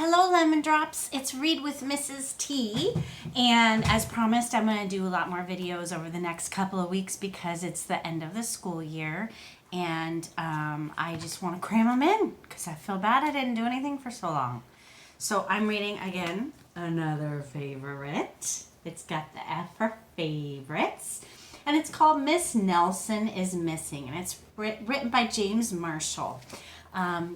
Hello Lemon Drops, it's Read with Mrs. T, and as promised I'm going to do a lot more videos over the next couple of weeks because it's the end of the school year and I just want to cram them in because I feel bad I didn't do anything for so long. So I'm reading again another favorite. It's got the F for favorites and it's called Miss Nelson is Missing and it's written by James Marshall.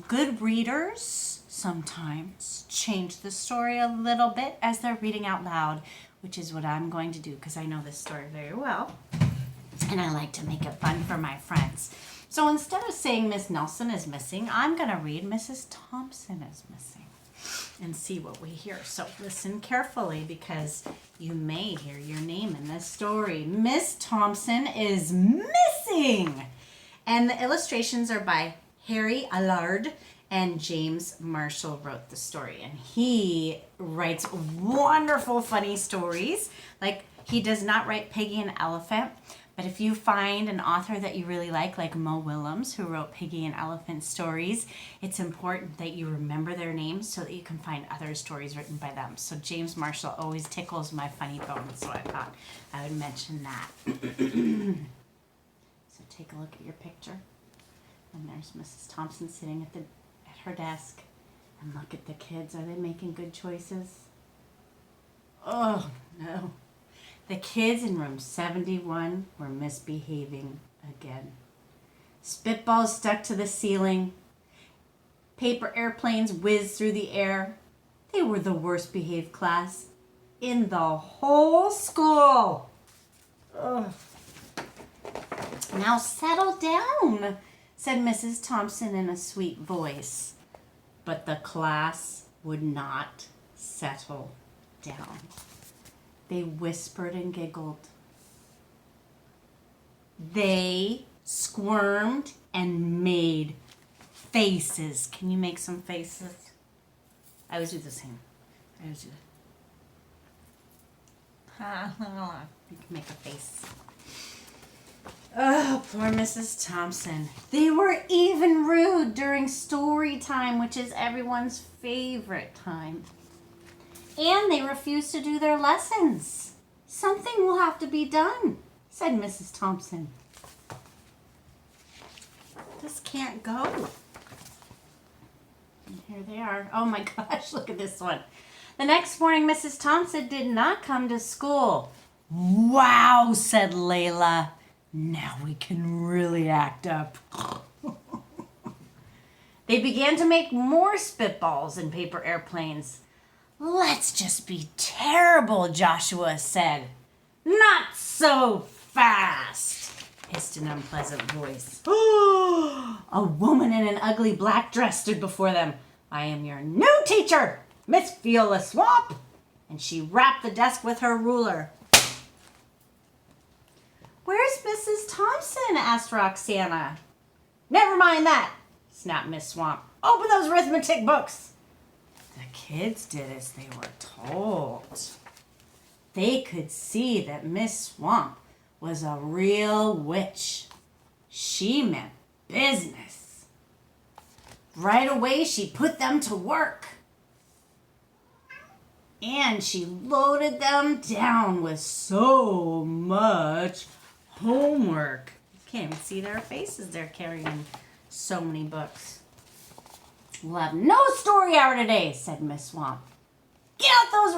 Good readers sometimes change the story a little bit as they're reading out loud, which is what I'm going to do because I know this story very well and I like to make it fun for my friends. So instead of saying Miss Nelson is missing, I'm going to read Mrs. Thompson is missing and see what we hear. So listen carefully because you may hear your name in this story. Miss Thompson is missing! And the illustrations are by Harry Allard, and James Marshall wrote the story. And he writes wonderful, funny stories. Like, he does not write Piggy and Elephant, but if you find an author that you really like Mo Willems, who wrote Piggy and Elephant stories, it's important that you remember their names so that you can find other stories written by them. So James Marshall always tickles my funny bones, so I thought I would mention that. So take a look at your picture. And there's Mrs. Thompson sitting at her desk. And look at the kids. Are they making good choices? Oh, no. The kids in room 71 were misbehaving again. Spitballs stuck to the ceiling. Paper airplanes whizzed through the air. They were the worst behaved class in the whole school. Ugh. Now settle down, said Mrs. Thompson in a sweet voice. But the class would not settle down. They whispered and giggled. They squirmed and made faces. Can you make some faces? I always do the same. I always do that. You can make a face. Oh, poor Mrs. Thompson. They were even rude during story time, which is everyone's favorite time. And they refused to do their lessons. Something will have to be done, said Mrs. Thompson. This can't go. And here they are. Oh my gosh, look at this one. The next morning, Mrs. Thompson did not come to school. Wow, said Layla. Now we can really act up. They began to make more spitballs and paper airplanes. Let's just be terrible, Joshua said. Not so fast, hissed an unpleasant voice. A woman in an ugly black dress stood before them. I am your new teacher, Miss Viola Swamp. And she rapped the desk with her ruler. Where's Mrs. Thompson? Asked Roxana. Never mind that, snapped Miss Swamp. Open those arithmetic books. The kids did as they were told. They could see that Miss Swamp was a real witch. She meant business. Right away, she put them to work. And she loaded them down with so much homework. You can't even see their faces. They're carrying so many books. We'll have no story hour today, said Miss Swamp. Get out those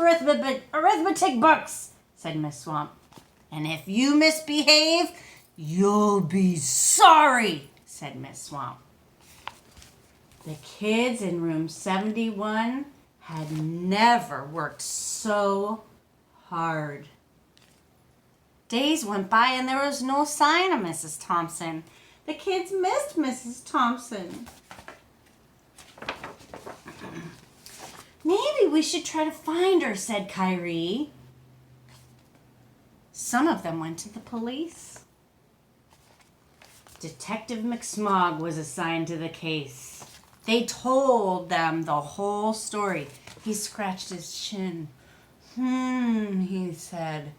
arithmetic books, said Miss Swamp. And if you misbehave, you'll be sorry, said Miss Swamp. The kids in room 71 had never worked so hard. Days went by and there was no sign of Mrs. Thompson. The kids missed Mrs. Thompson. Maybe we should try to find her, said Kyrie. Some of them went to the police. Detective McSmog was assigned to the case. They told them the whole story. He scratched his chin. He said.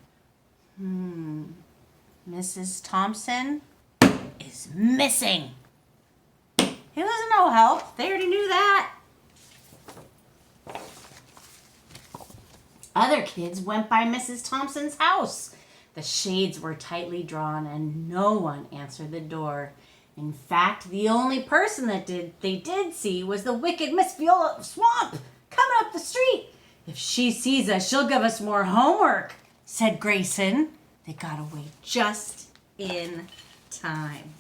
Mrs. Thompson is missing. He wasn't no help. They already knew that. Other kids went by Mrs. Thompson's house. The shades were tightly drawn and no one answered the door. In fact, the only person that they did see was the wicked Miss Viola Swamp coming up the street. If she sees us, she'll give us more homework, said Grayson. They got away just in time.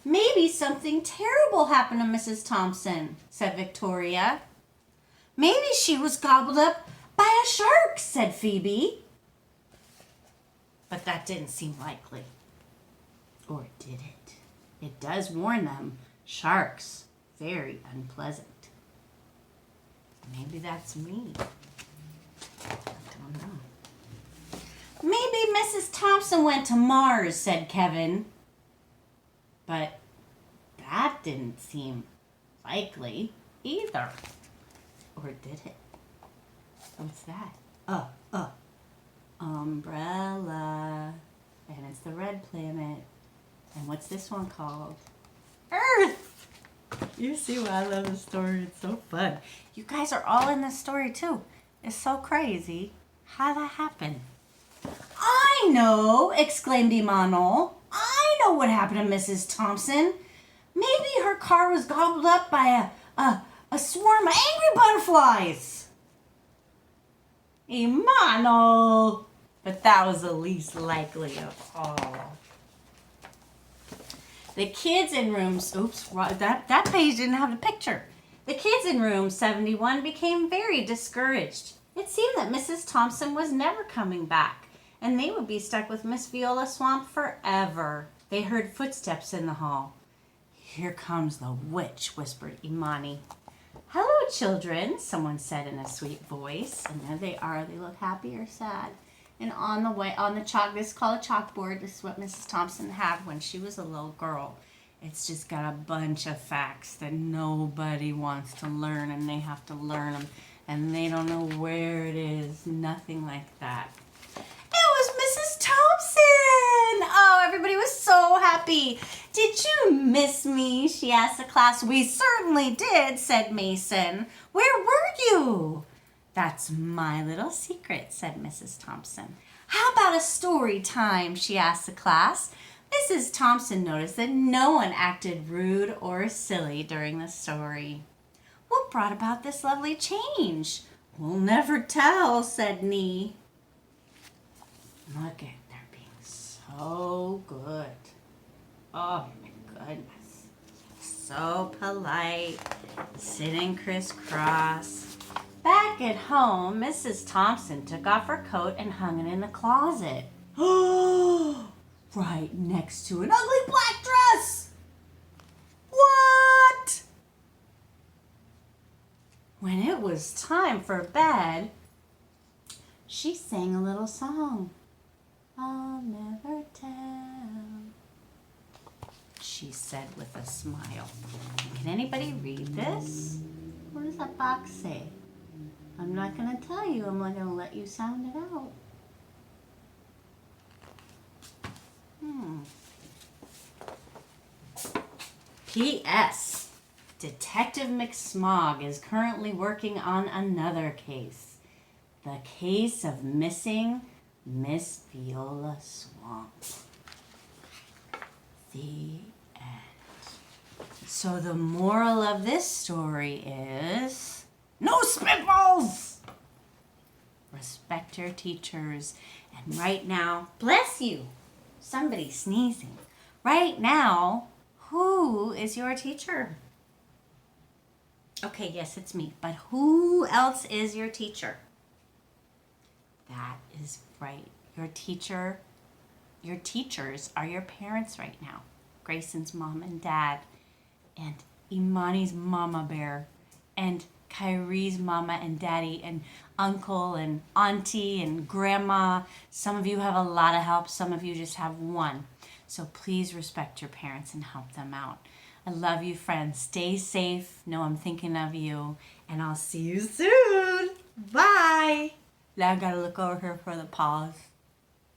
Maybe something terrible happened to Mrs. Thompson, said Victoria. Maybe she was gobbled up by a shark, said Phoebe. But that didn't seem likely. Or did it? It does warn them, sharks, very unpleasant. Maybe that's me. I don't know. Maybe Mrs. Thompson went to Mars, said Kevin. But that didn't seem likely either. Or did it? What's that? Umbrella. And it's the red planet. And what's this one called? Earth! You see why I love this story. It's so fun. You guys are all in this story too. It's so crazy. How that happened? I know! Exclaimed Imano. I know what happened to Mrs. Thompson. Maybe her car was gobbled up by a swarm of angry butterflies. Imano! But that was the least likely of all. The kids in rooms, that page didn't have the picture. The kids in room 71 became very discouraged. It seemed that Mrs. Thompson was never coming back, and they would be stuck with Miss Viola Swamp forever. They heard footsteps in the hall. Here comes the witch, whispered Imani. Hello, children, someone said in a sweet voice. And there they are. They look happy or sad. And on the chalk, this is called a chalkboard. This is what Mrs. Thompson had when she was a little girl. It's just got a bunch of facts that nobody wants to learn, and they have to learn them, and they don't know where it is. Nothing like that. It was Mrs. Thompson! Oh, everybody was so happy. Did you miss me? She asked the class. We certainly did, said Mason. Where were you? That's my little secret, said Mrs. Thompson. How about a story time? She asked the class. Mrs. Thompson noticed that no one acted rude or silly during the story. What brought about this lovely change? We'll never tell, said Nee. Look at, they're being so good. Oh my goodness. So polite, sitting crisscross. Back at home, Mrs. Thompson took off her coat and hung it in the closet. Oh, right next to an ugly black dress. What? When it was time for bed, she sang a little song. I'll never tell, she said with a smile. Can anybody read this? What does that box say? I'm not going to tell you. I'm not going to let you sound it out. P.S. Detective McSmog is currently working on another case. The case of missing Miss Viola Swamp. The end. So the moral of this story is... no spitballs! Respect your teachers. And right now, bless you, somebody's sneezing. Right now, who is your teacher? Okay, yes, it's me. But who else is your teacher? That is right. Your teachers are your parents right now. Grayson's mom and dad. And Imani's mama bear. And Kyrie's mama and daddy and uncle and auntie and grandma. Some of you have a lot of help. Some of you just have one. So please respect your parents and help them out. I love you, friends. Stay safe. Know I'm thinking of you. And I'll see you soon. Bye. Now I gotta look over here for the pause.